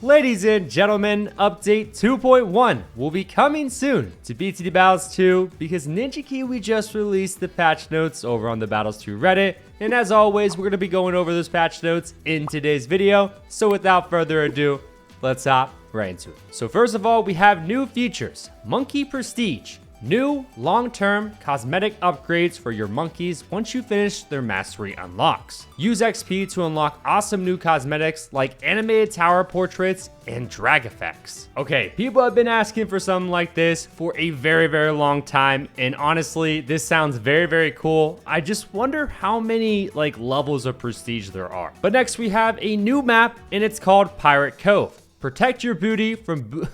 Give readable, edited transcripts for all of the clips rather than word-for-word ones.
Ladies and gentlemen, update 2.1 will be coming soon to BTD Battles 2 because Ninja Kiwi just released the patch notes over on the Battles 2 Reddit. And as always, we're going to be going over those patch notes in today's video. So without further ado, let's hop right into it. So first of all, we have new features. Monkey Prestige. New long-term cosmetic upgrades for your monkeys once you finish their mastery unlocks. Use XP to unlock awesome new cosmetics like animated tower portraits and drag effects. Okay, people have been asking for something like this for a very long time, and honestly, this sounds very cool. I just wonder how many levels of prestige there are. But next we have a new map, and it's called Pirate Cove. Protect your booty from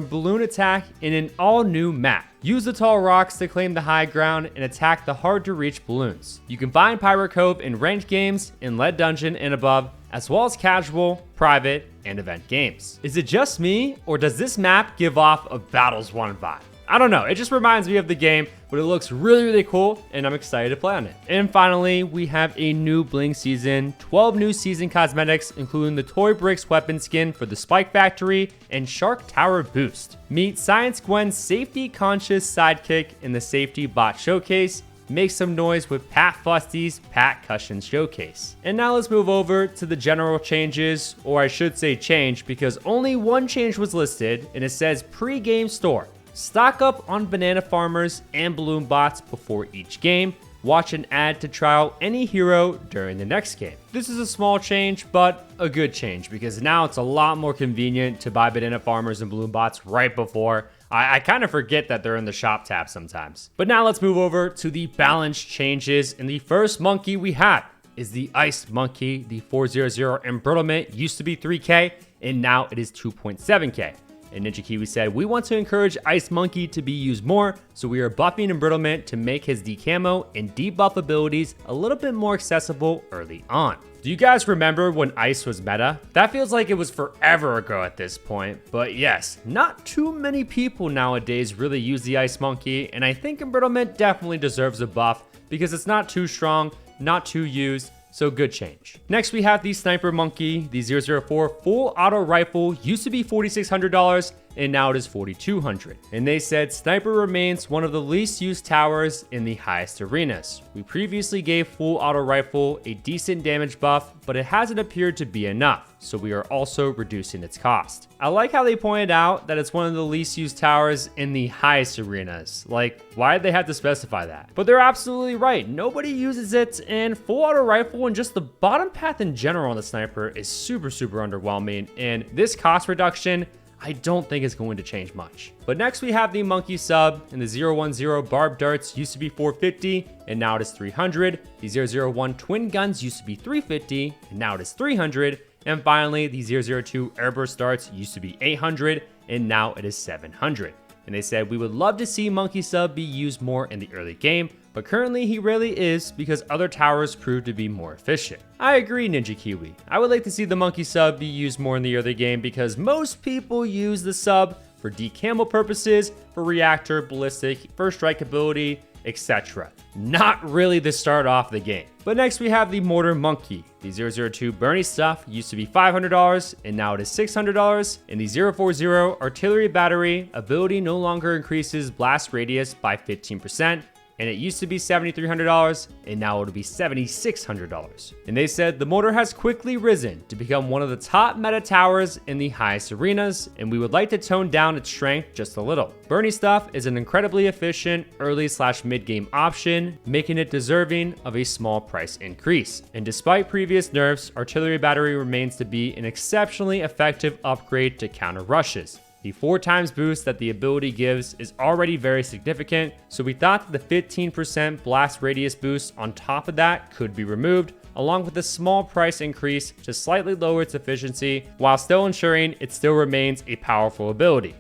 balloon attack in an all-new map. Use the tall rocks to claim the high ground and attack the hard-to-reach balloons. You can find Pirate Cove in ranked games, in lead dungeon and above, as well as casual, private, and event games. Is it just me, or does this map give off a Battles 1 vibe? I don't know, it just reminds me of the game, but it looks really cool, and I'm excited to play on it. And finally, we have a new Bling season, 12 new season cosmetics, including the Toy Bricks weapon skin for the Spike Factory and Shark Tower boost. Meet Science Gwen's safety-conscious sidekick in the Safety Bot Showcase. Make some noise with Pat Fusty's Pat Cushion Showcase. And now let's move over to the general changes, or I should say change, because only one change was listed, and it says pre-game store. Stock up on banana farmers and balloon bots before each game. Watch an ad to trial any hero during the next game. This is a small change, but a good change because now it's a lot more convenient to buy banana farmers and balloon bots right before. I kind of forget that they're in the shop tab sometimes. But now let's move over to the balance changes. And the first monkey we have is the Ice Monkey. The 400 embrittlement used to be 3K and now it is 2.7K. And Ninja Kiwi said, we want to encourage Ice Monkey to be used more, so we are buffing embrittlement to make his decamo and debuff abilities a little bit more accessible early on. Do you guys remember when Ice was meta? That feels like it was forever ago at this point, but yes, not too many people nowadays really use the Ice Monkey, and I think embrittlement definitely deserves a buff because it's not too strong, not too used, so good change. Next, we have the Sniper Monkey. The 004 full auto rifle used to be $4,600 and now it is $4,200. And they said Sniper remains one of the least used towers in the highest arenas. We previously gave full auto rifle a decent damage buff, but it hasn't appeared to be enough, so we are also reducing its cost. I like how they pointed out that it's one of the least used towers in the highest arenas. Like, why did they have to specify that? But they're absolutely right. Nobody uses it, and full auto rifle and just the bottom path in general on the Sniper is super underwhelming, and this cost reduction I don't think it's going to change much. But next we have the Monkey Sub, and the 010 Barb Darts used to be $450 and now it is $300. The 001 Twin Guns used to be $350 and now it is $300. And finally, the 002 Airburst Darts used to be $800 and now it is $700. And they said, we would love to see Monkey Sub be used more in the early game, but currently he rarely is because other towers prove to be more efficient. I agree, Ninja Kiwi. I would like to see the Monkey Sub be used more in the early game because most people use the sub for decamo purposes, for reactor, ballistic, first strike ability, etc. Not really the start off the game. But next we have the Mortar Monkey. The 002 Bernie Stuff used to be $500 and now it is $600. And the 040 Artillery Battery ability no longer increases blast radius by 15%. And it used to be $7,300 and now it'll be $7,600. And they said the mortar has quickly risen to become one of the top meta towers in the highest arenas, and we would like to tone down its strength just a little. Bernie Stuff is an incredibly efficient early/mid-game option, making it deserving of a small price increase. And despite previous nerfs, Artillery Battery remains to be an exceptionally effective upgrade to counter rushes. The 4x boost that the ability gives is already very significant, so we thought that the 15% blast radius boost on top of that could be removed, along with a small price increase to slightly lower its efficiency, while still ensuring it still remains a powerful ability.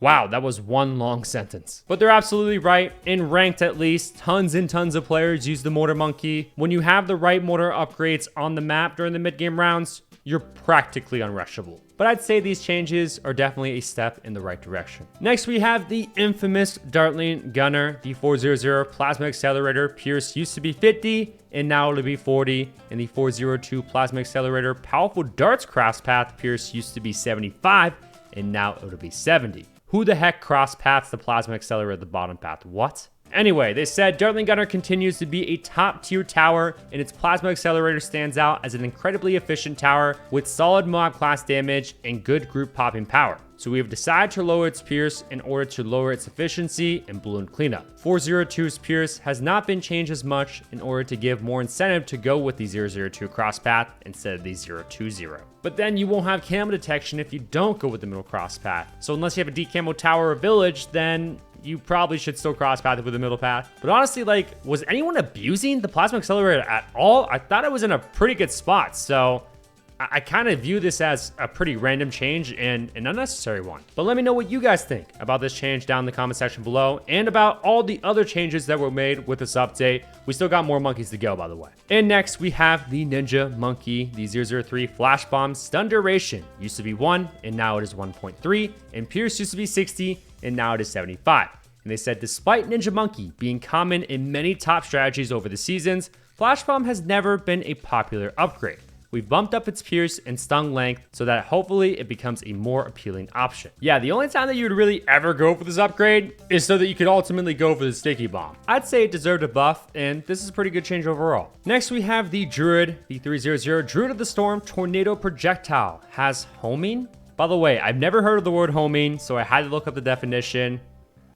Wow, that was one long sentence. But they're absolutely right. In ranked at least, tons and tons of players use the Mortar Monkey. When you have the right mortar upgrades on the map during the mid-game rounds, you're practically unrushable. But I'd say these changes are definitely a step in the right direction. Next, we have the infamous Dartling Gunner, the 400 Plasma Accelerator. Pierce used to be 50, and now it'll be 40. And the 402 Plasma Accelerator Powerful Darts Cross Path. Pierce used to be 75, and now it'll be 70. Who the heck cross paths the Plasma Accelerator at the bottom path? What? Anyway, they said Dartling Gunner continues to be a top tier tower, and its Plasma Accelerator stands out as an incredibly efficient tower with solid mob class damage and good group popping power. So we have decided to lower its Pierce in order to lower its efficiency and balloon cleanup. 402's Pierce has not been changed as much in order to give more incentive to go with the 002 cross path instead of the 020. But then you won't have camo detection if you don't go with the middle cross path. So unless you have a decamo tower or village, then you probably should still cross path with the middle path. But honestly, like, was anyone abusing the Plasma Accelerator at all? I thought it was in a pretty good spot. So I kind of view this as a pretty random change and an unnecessary one. But let me know what you guys think about this change down in the comment section below and about all the other changes that were made with this update. We still got more monkeys to go, by the way. And next, we have the Ninja Monkey, the 003 Flash Bomb Stun Duration. Used to be 1, and now it is 1.3. And Pierce used to be 60, and now it is 75. And they said despite Ninja Monkey being common in many top strategies over the seasons, Flash Bomb has never been a popular upgrade. We've bumped up its Pierce and stun length so that hopefully it becomes a more appealing option. Yeah, the only time that you would really ever go for this upgrade is so that you could ultimately go for the Sticky Bomb. I'd say it deserved a buff, and this is a pretty good change overall. Next, we have the Druid, the 300 Druid of the Storm Tornado Projectile. Has homing? By the way, I've never heard of the word homing, so I had to look up the definition.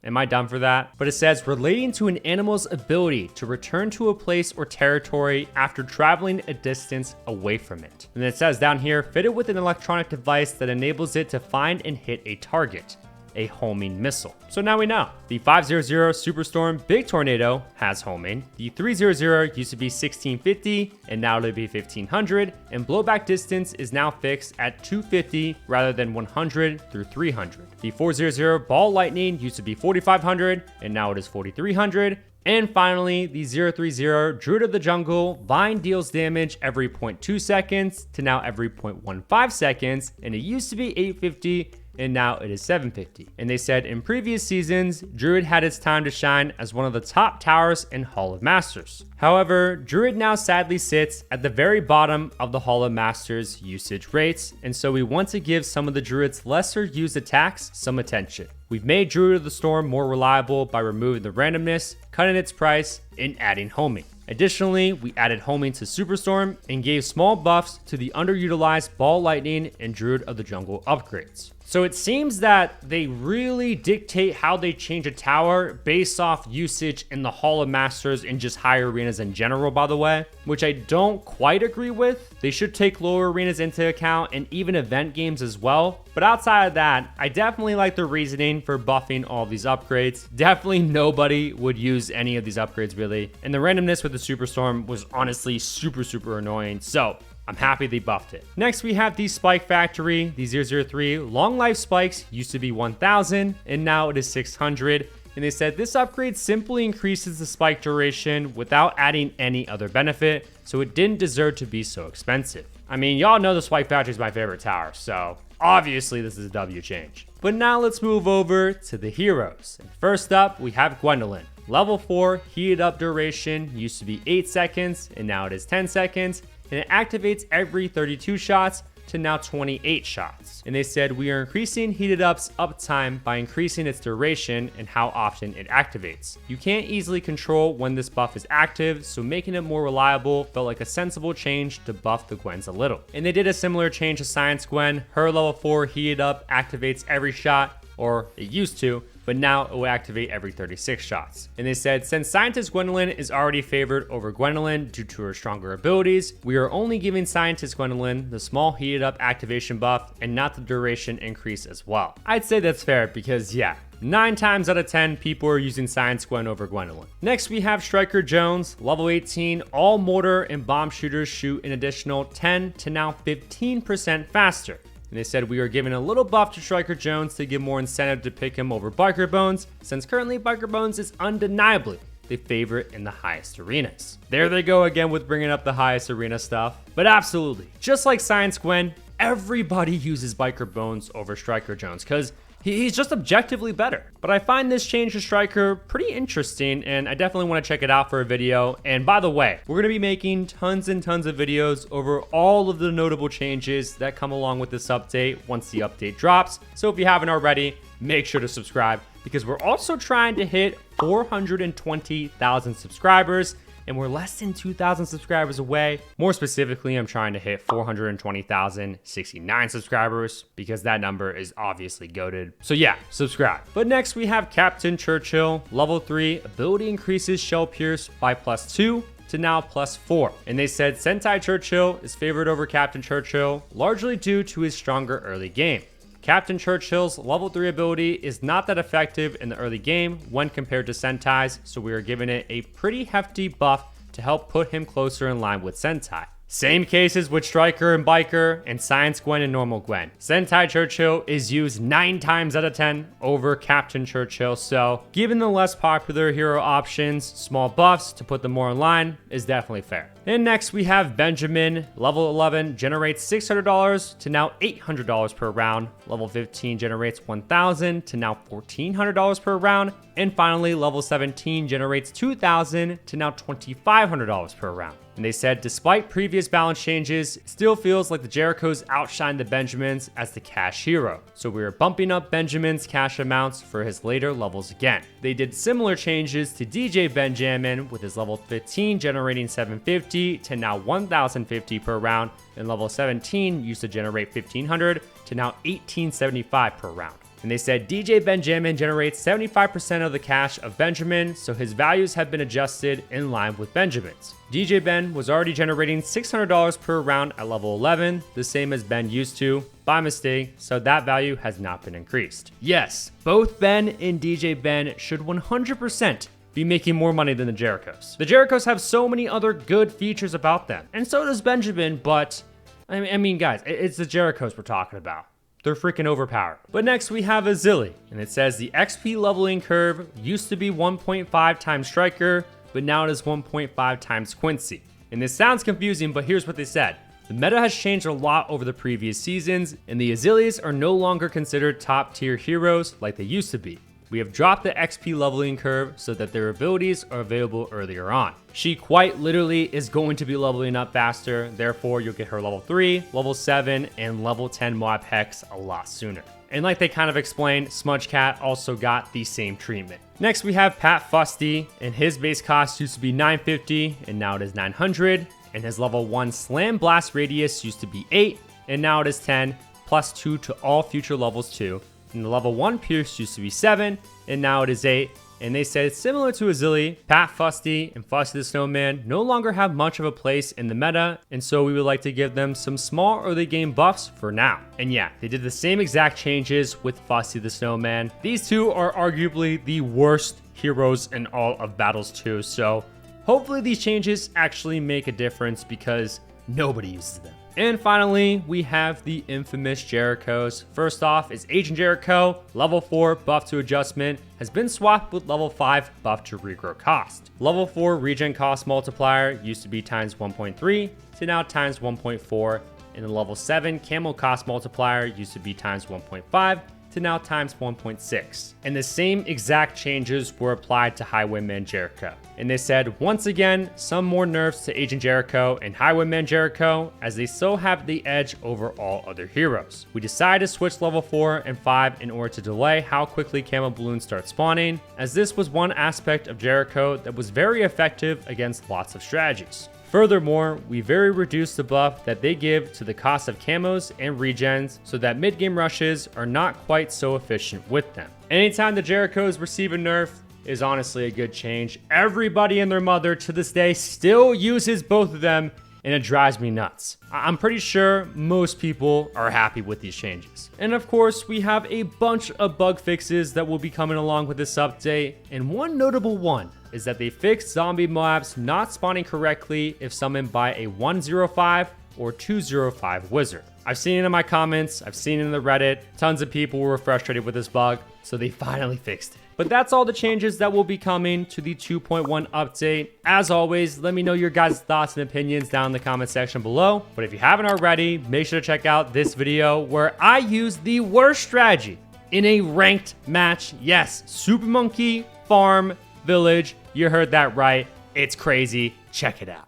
Am I dumb for that? But it says relating to an animal's ability to return to a place or territory after traveling a distance away from it. And it says down here, fitted with an electronic device that enables it to find and hit a target. A homing missile. So now we know. The 500 Superstorm Big Tornado has homing. The 300 used to be 1650 and now it'll be 1500, and blowback distance is now fixed at 250 rather than 100 through 300. The 400 Ball Lightning used to be 4500 and now it is 4300. And finally, the 030 Druid of the Jungle Vine deals damage every 0.2 seconds to now every 0.15 seconds, and it used to be 850 and now it is 750. And they said in previous seasons, Druid had its time to shine as one of the top towers in Hall of Masters. However, Druid now sadly sits at the very bottom of the Hall of Masters usage rates, and so we want to give some of the Druid's lesser used attacks some attention. We've made Druid of the Storm more reliable by removing the randomness, cutting its price, and adding homing. Additionally, we added homing to Superstorm and gave small buffs to the underutilized Ball Lightning and Druid of the Jungle upgrades. So it seems that they really dictate how they change a tower based off usage in the Hall of Masters and just higher arenas in general, by the way, which I don't quite agree with. They should take lower arenas into account and even event games as well. But outside of that, I definitely like the reasoning for buffing all of these upgrades. Definitely nobody would use any of these upgrades really. And the randomness with the Superstorm was honestly super annoying. So I'm happy they buffed it. Next, we have the Spike Factory. The 003 Long Life Spikes used to be 1000 and now it is 600. And they said this upgrade simply increases the spike duration without adding any other benefit, so it didn't deserve to be so expensive. I mean, y'all know the Spike Factory is my favorite tower, so obviously this is a W change. But now let's move over to the heroes. And first up, we have Gwendolyn. Level 4 heated up duration used to be 8 seconds and now it is 10 seconds. And it activates every 32 shots to now 28 shots. And they said we are increasing heated up's uptime by increasing its duration and how often it activates. You can't easily control when this buff is active, so making it more reliable felt like a sensible change to buff the Gwens a little. And they did a similar change to Science Gwen. Her level 4 heated up activates every shot, or it used to, but now it will activate every 36 shots. And they said, since Scientist Gwendolyn is already favored over Gwendolyn due to her stronger abilities, we are only giving Scientist Gwendolyn the small heated up activation buff and not the duration increase as well. I'd say that's fair because yeah, 9 times out of 10 people are using Science Gwen over Gwendolyn. Next we have Striker Jones, level 18, all mortar and bomb shooters shoot an additional 10 to now 15% faster. and they said we are giving a little buff to Striker Jones to give more incentive to pick him over Biker Bones, since currently Biker Bones is undeniably the favorite in the highest arenas. There they go again with bringing up the highest arena stuff. But absolutely, just like Science Gwen, everybody uses Biker Bones over Striker Jones because he's just objectively better. But I find this change to Striker pretty interesting, and I definitely want to check it out for a video. And by the way, we're going to be making tons and tons of videos over all of the notable changes that come along with this update once the update drops. So if you haven't already, make sure to subscribe, because we're also trying to hit 420,000 subscribers, and we're less than 2,000 subscribers away. More specifically, I'm trying to hit 420,069 subscribers, because that number is obviously goated. So yeah, subscribe. But next we have Captain Churchill, level 3, ability increases Shell Pierce by +2 to now +4. And they said Sentai Churchill is favored over Captain Churchill, largely due to his stronger early game. Captain Churchill's level 3 ability is not that effective in the early game when compared to Sentai's, so we are giving it a pretty hefty buff to help put him closer in line with Sentai. Same cases with Striker and Biker, and Science Gwen and Normal Gwen. Sentai Churchill is used 9 times out of 10 over Captain Churchill, so given the less popular hero options, small buffs to put them more in line is definitely fair. And next we have Benjamin, level 11, generates $600 to now $800 per round. Level 15 generates $1,000 to now $1,400 per round. And finally, level 17 generates $2,000 to now $2,500 per round. And they said, despite previous balance changes, it still feels like the Jerichos outshine the Benjamins as the cash hero. So we are bumping up Benjamin's cash amounts for his later levels again. They did similar changes to DJ Benjamin, with his level 15 generating $750 to now $1,050 per round, and level 17 used to generate $1,500 to now $1,875 per round. And they said DJ Benjamin generates 75% of the cash of Benjamin, so his values have been adjusted in line with Benjamin's. DJ Ben was already generating $600 per round at level 11, the same as Ben used to, by mistake, so that value has not been increased. Yes, both Ben and DJ Ben should 100% be making more money than the Jerichos. The Jerichos have so many other good features about them, and so does Benjamin, but I mean guys, it's the Jerichos we're talking about. They're freaking overpowered. But next we have Azili, and it says the XP leveling curve used to be 1.5 times Striker, but now it is 1.5 times Quincy. And this sounds confusing, but here's what they said. The meta has changed a lot over the previous seasons, and the Azilias are no longer considered top tier heroes like they used to be. We have dropped the XP leveling curve so that their abilities are available earlier on. She quite literally is going to be leveling up faster, therefore you'll get her level 3, level 7, and level 10 Moab Hex a lot sooner. And like they kind of explained, Smudge Cat also got the same treatment. Next we have Pat Fusty, and his base cost used to be $950 and now it is $900, and his level 1 Slam Blast radius used to be 8 and now it is 10, plus 2 to all future levels too. And the level 1 Pierce used to be 7, and now it is 8. And they said similar to Azili, Pat Fusty and Fusty the Snowman no longer have much of a place in the meta, and so we would like to give them some small early game buffs for now. And yeah, they did the same exact changes with Fusty the Snowman. These two are arguably the worst heroes in all of Battles 2, so hopefully these changes actually make a difference because nobody uses them. And finally, we have the infamous Jerichos. First off is Agent Jericho, level 4 buff to adjustment, has been swapped with level 5 buff to regrow cost. Level 4 regen cost multiplier used to be times 1.3 to now times 1.4, and the level 7 camo cost multiplier used to be times 1.5 to now times 1.6. And the same exact changes were applied to Highwayman Jericho. And they said, once again, some more nerfs to Agent Jericho and Highwayman Jericho, as they still have the edge over all other heroes. We decided to switch level 4 and 5 in order to delay how quickly camo balloons start spawning, as this was one aspect of Jericho that was very effective against lots of strategies. Furthermore, we very reduced the buff that they give to the cost of camos and regens so that mid-game rushes are not quite so efficient with them. Anytime the Jerichos receive a nerf is honestly a good change. Everybody and their mother to this day still uses both of them, and it drives me nuts. I'm pretty sure most people are happy with these changes. And of course, we have a bunch of bug fixes that will be coming along with this update, and one notable one is that they fixed zombie mobs not spawning correctly if summoned by a 105 or 205 wizard. I've seen it in my comments, I've seen it in the Reddit. Tons of people were frustrated with this bug, so they finally fixed it. But that's all the changes that will be coming to the 2.1 update. As always, let me know your guys' thoughts and opinions down in the comment section below. But if you haven't already, make sure to check out this video where I use the worst strategy in a ranked match. Yes, Super Monkey Farm Village. You heard that right. It's crazy. Check it out.